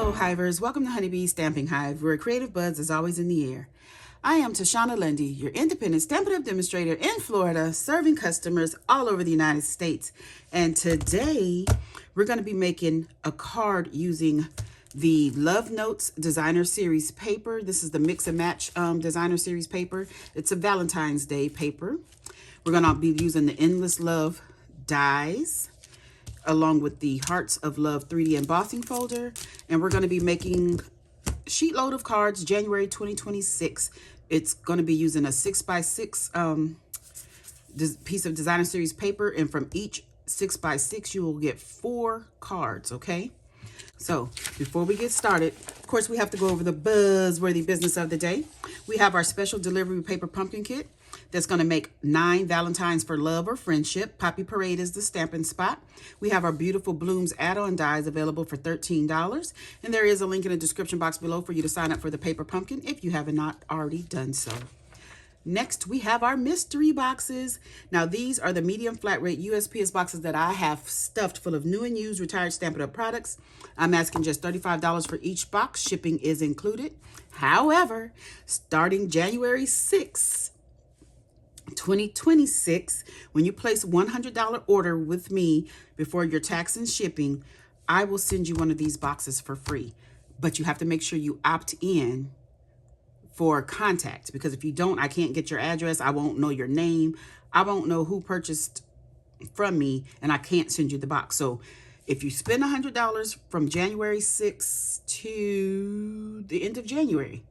Hello, Hivers. Welcome to Honeybee Stamping Hive, where creative buzz is always in the air. I am Tashana Lundy, your independent Stampin' Up demonstrator in Florida, serving customers all over the United States. And today, we're going to be making a card using the Love Notes Designer Series paper. This is the Mix and Match Designer Series paper. It's a Valentine's Day paper. We're going to be using the Endless Love dies, along with the Hearts of Love 3D embossing folder. And we're going to be making a sheet load of cards January 2026. It's going to be using a 6x6 piece of Designer Series paper. And from each 6x6, you will get 4 cards, okay? So before we get started, of course, we have to go over the buzzworthy business of the day. We have our special delivery paper pumpkin kit that's going to make 9 Valentines for love or friendship. Poppy Parade is the stamping spot. We have our beautiful Blooms add-on dies available for $13. And there is a link in the description box below for you to sign up for the paper pumpkin if you have not already done so. Next, we have our mystery boxes. Now, these are the medium flat rate USPS boxes that I have stuffed full of new and used retired Stampin' Up products. I'm asking just $35 for each box. Shipping is included. However, starting January 6th, 2026, when you place a $100 order with me before your tax and shipping, I will send you one of these boxes for free. But you have to make sure you opt in for contact, because if you don't, I can't get your address. I won't know your name. I won't know who purchased from me, and I can't send you the box. So if you spend $100 from January 6th to the end of January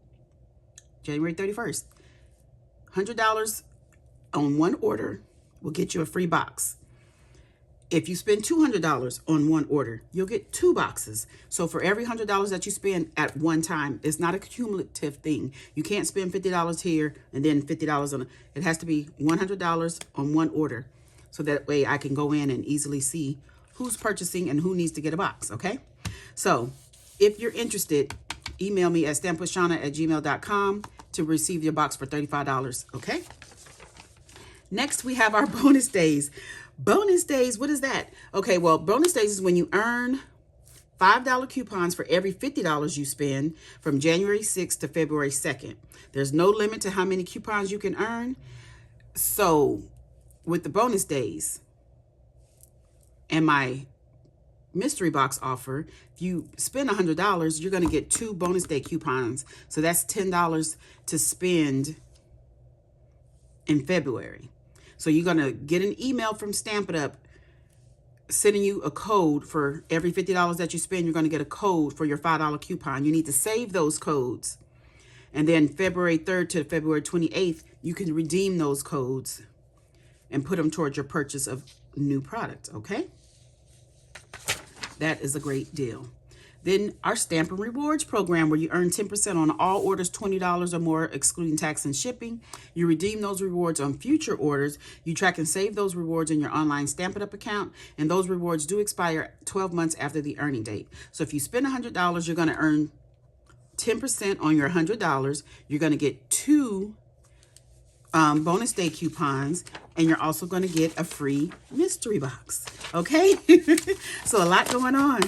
31st, $100 on one order will get you a free box. If you spend $200 on one order, you'll get 2 boxes. So for every $100 that you spend at one time, it's not a cumulative thing. You can't spend $50 here and then $50 on it. It has to be $100 on one order. So that way I can go in and easily see who's purchasing and who needs to get a box, okay? So if you're interested, email me at stampwithshana@gmail.com to receive your box for $35, okay? Next, we have our bonus days. Bonus days, what is that? Okay, well, bonus days is when you earn $5 coupons for every $50 you spend from January 6th to February 2nd. There's no limit to how many coupons you can earn. So with the bonus days and my mystery box offer, if you spend $100, you're going to get 2 bonus day coupons. So that's $10 to spend in February. So you're going to get an email from Stampin' Up sending you a code for every $50 that you spend. You're going to get a code for your $5 coupon. You need to save those codes. And then February 3rd to February 28th, you can redeem those codes and put them towards your purchase of new product, okay? That is a great deal. Then our Stampin' Rewards program, where you earn 10% on all orders $20 or more, excluding tax and shipping. You redeem those rewards on future orders. You track and save those rewards in your online Stampin' Up account, and those rewards do expire 12 months after the earning date. So if you spend $100, you're going to earn 10% on your $100. You're going to get 2 bonus day coupons, and you're also going to get a free mystery box, okay? So a lot going on.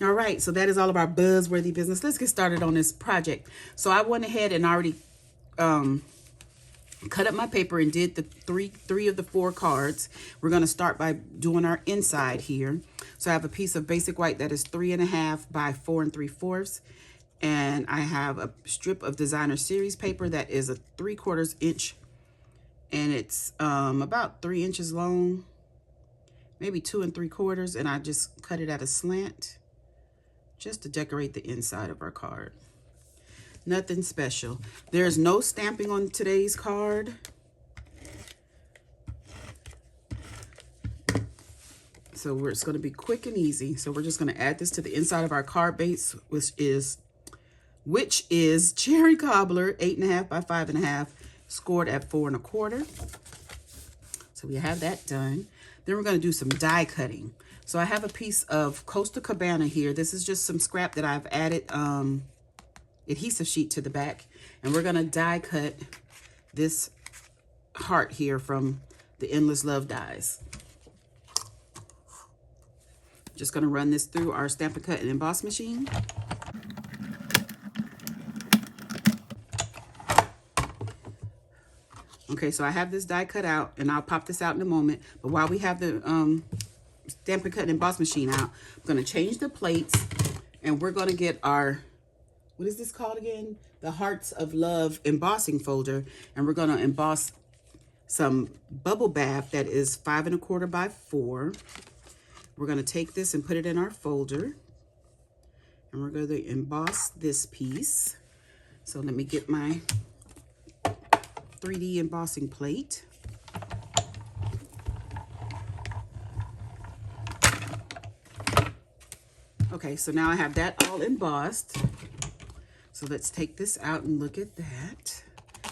All right, so that is all of our buzzworthy business. Let's get started on this project. So I went ahead and already cut up my paper and did the three of the 4 cards. We're going to start by doing our inside here. So I have a piece of basic white that is 3.5 by 4 3/4, and I have a strip of Designer Series paper that is a 3/4 inch, and it's about 3 inches long, maybe 2 3/4, and I just cut it at a slant, just to decorate the inside of our card. Nothing special. There's no stamping on today's card. So it's going to be quick and easy. So we're just going to add this to the inside of our card base, which is Cherry Cobbler 8.5 by 5.5, scored at 4 1/4. So we have that done. Then we're going to do some die cutting. So I have a piece of Coastal Cabana here. This is just some scrap that I've added adhesive sheet to the back. And we're going to die cut this heart here from the Endless Love dies. Just going to run this through our Stampin' Cut and Emboss machine. Okay, so I have this die cut out, and I'll pop this out in a moment. But while we have the Stampin' Cut and Emboss machine out, I'm going to change the plates, and we're going to get our, what is this called again? The Hearts of Love embossing folder, and we're going to emboss some bubble bath that is 5 1/4 by 4. We're going to take this and put it in our folder, and we're going to emboss this piece. So let me get my 3D embossing plate. Okay, so now I have that all embossed. So let's take this out and look at that.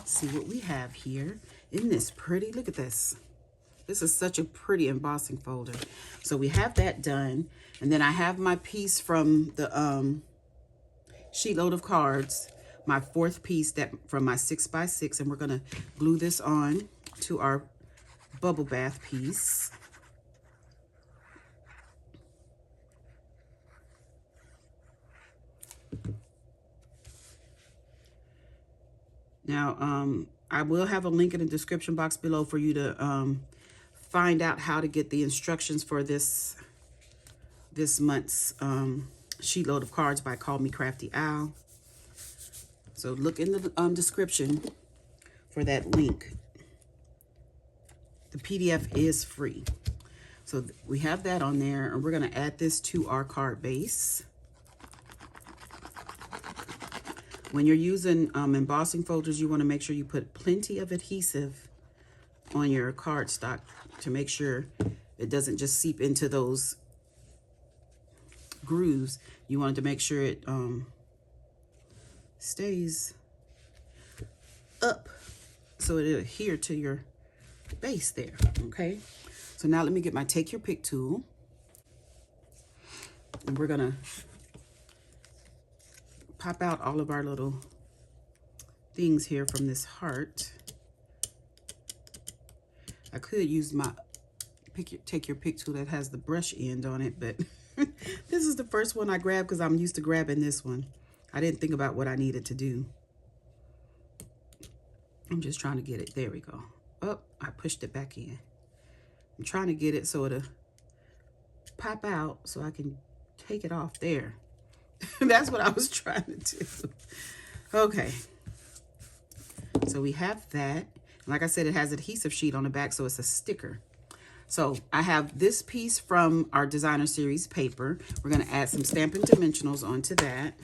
See what we have here. Isn't this pretty? Look at this. This is such a pretty embossing folder. So we have that done. And then I have my piece from the sheet load of cards, my 4th piece that from my 6x6, and we're gonna glue this on to our bubble bath piece. Now, I will have a link in the description box below for you to find out how to get the instructions for this month's sheet load of cards by Call Me Crafty Owl. So look in the description for that link. The PDF is free. So we have that on there, and we're going to add this to our card base. When you're using embossing folders, you want to make sure you put plenty of adhesive on your cardstock to make sure it doesn't just seep into those grooves. You want to make sure it stays up so it'll adhere to your base there. Okay, so now let me get my Take Your Pick tool, and we're gonna pop out all of our little things here from this heart. I could use my Take Your Pick tool that has the brush end on it, but this is the first one I grabbed because I'm used to grabbing this one. I didn't think about what I needed to do. I'm just trying to get it. There we go. Oh, I pushed it back in. I'm trying to get it so it'll pop out so I can take it off there. That's what I was trying to do. Okay. So we have that. Like I said, it has adhesive sheet on the back, so it's a sticker. So I have this piece from our designer series paper. We're going to add some Stampin' Dimensionals onto that.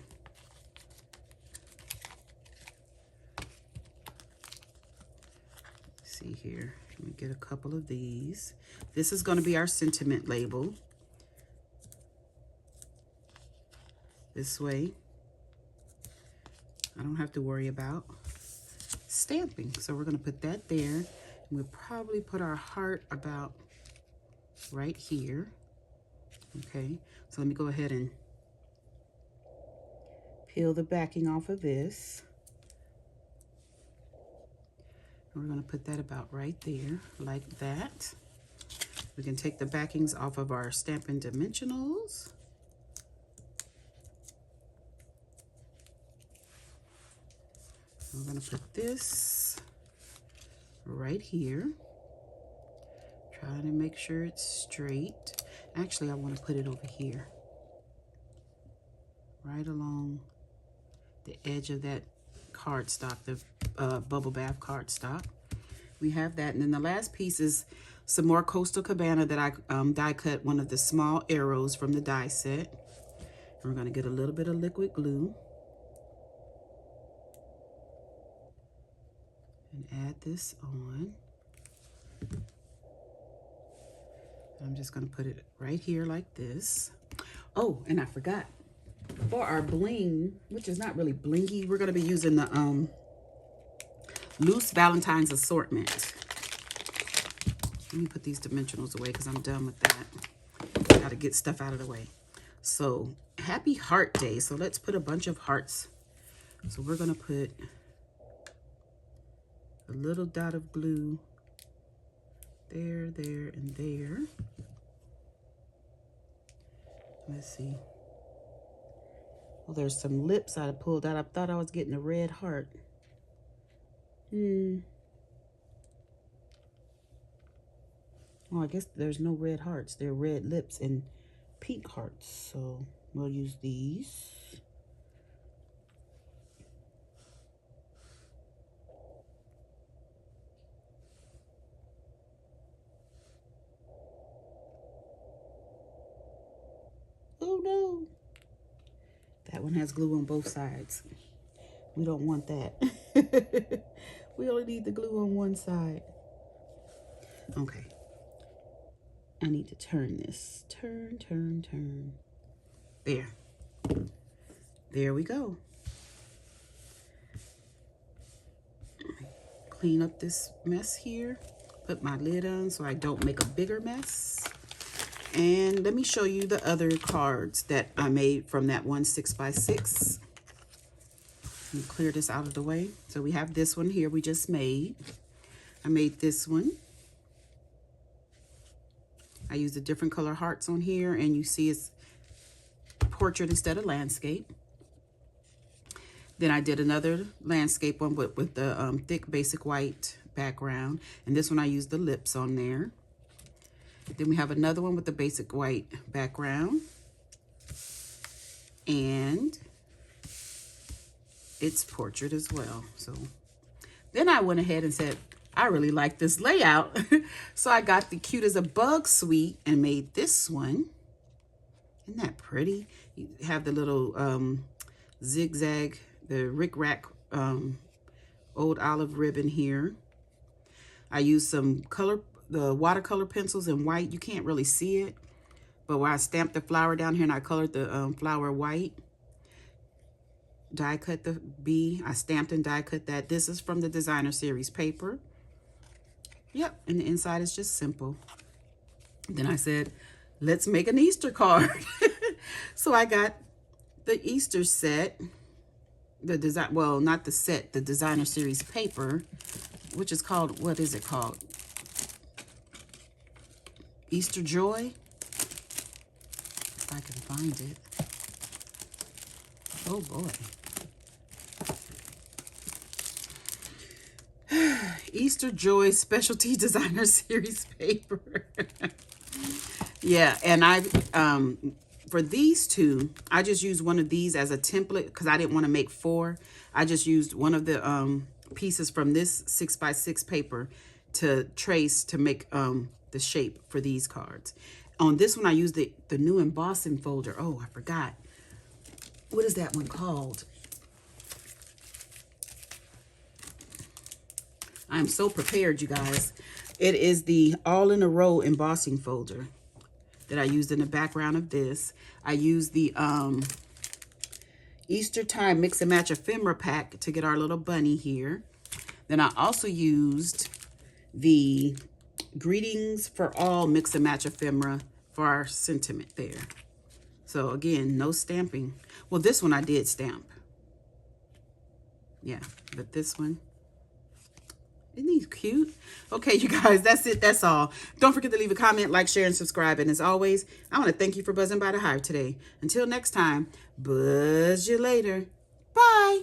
Let's see here. Let me get a couple of these. This is going to be our sentiment label. This way, I don't have to worry about stamping. So we're going to put that there. And we'll probably put our heart about right here. Okay, so let me go ahead and peel the backing off of this. And we're going to put that about right there, like that. We can take the backings off of our Stampin' Dimensionals. We're going to put this right here. Trying to make sure it's straight. Actually, I want to put it over here. Right along the edge of that cardstock, the bubble bath cardstock. We have that. And then the last piece is some more Coastal Cabana that I die cut one of the small arrows from the die set. And we're going to get a little bit of liquid glue. And add this on. I'm just going to put it right here like this. Oh, and I forgot. For our bling, which is not really blingy, we're going to be using the Loose Valentine's Assortment. Let me put these dimensionals away because I'm done with that. Got to get stuff out of the way. So, happy Heart Day. So, let's put a bunch of hearts. So, we're going to put a little dot of glue there, there, and there. Let's see. Well, there's some lips I pulled out. I thought I was getting a red heart. Oh, I guess there's no red hearts. They're red lips and pink hearts. So we'll use these. Oh no. That one has glue on both sides. We don't want that. We only need the glue on one side. Okay. I need to turn this. Turn, turn, turn. There. There we go. Clean up this mess here. Put my lid on so I don't make a bigger mess. And let me show you the other cards that I made from that one 6x6. Let me clear this out of the way. So we have this one here we just made. I made this one. I used the different color hearts on here, and you see it's portrait instead of landscape. Then I did another landscape one with the thick basic white background, and this one I used the lips on there. Then we have another one with the basic white background, and it's portrait as well. So then I went ahead and said, I really like this layout. So I got the Cute as a Bug suite and made this one. Isn't that pretty? You have the little zigzag, the rickrack old olive ribbon here. I used some the watercolor pencils in white. You can't really see it, but where I stamped the flower down here and I colored the flower white. Die cut the bee. I stamped and die cut that. This is from the designer series paper. Yep, and the inside is just simple. Then I said, let's make an Easter card. So I got the Easter set, the design, well, not the set, the designer series paper, which is called, what is it called? Easter Joy. If I can find it. Oh boy. Easter Joy Specialty Designer Series paper. Yeah, and I for these two, I just used one of these as a template because I didn't want to make 4. I just used one of the pieces from this 6x6 paper to trace to make the shape for these cards. On this one, I used the new embossing folder. Oh, I forgot. What is that one called? I'm so prepared, you guys. It is the All in a Row embossing folder that I used in the background of this. I used the Easter Time Mix and Match ephemera pack to get our little bunny here. Then I also used the Greetings for All Mix and Match ephemera for our sentiment there. So again, no stamping. Well, this one I did stamp. Yeah, but this one, isn't he cute? Okay, you guys, that's it. That's all. Don't forget to leave a comment, like, share, and subscribe. And as always, I want to thank you for buzzing by the Hive today. Until next time, buzz you later. Bye.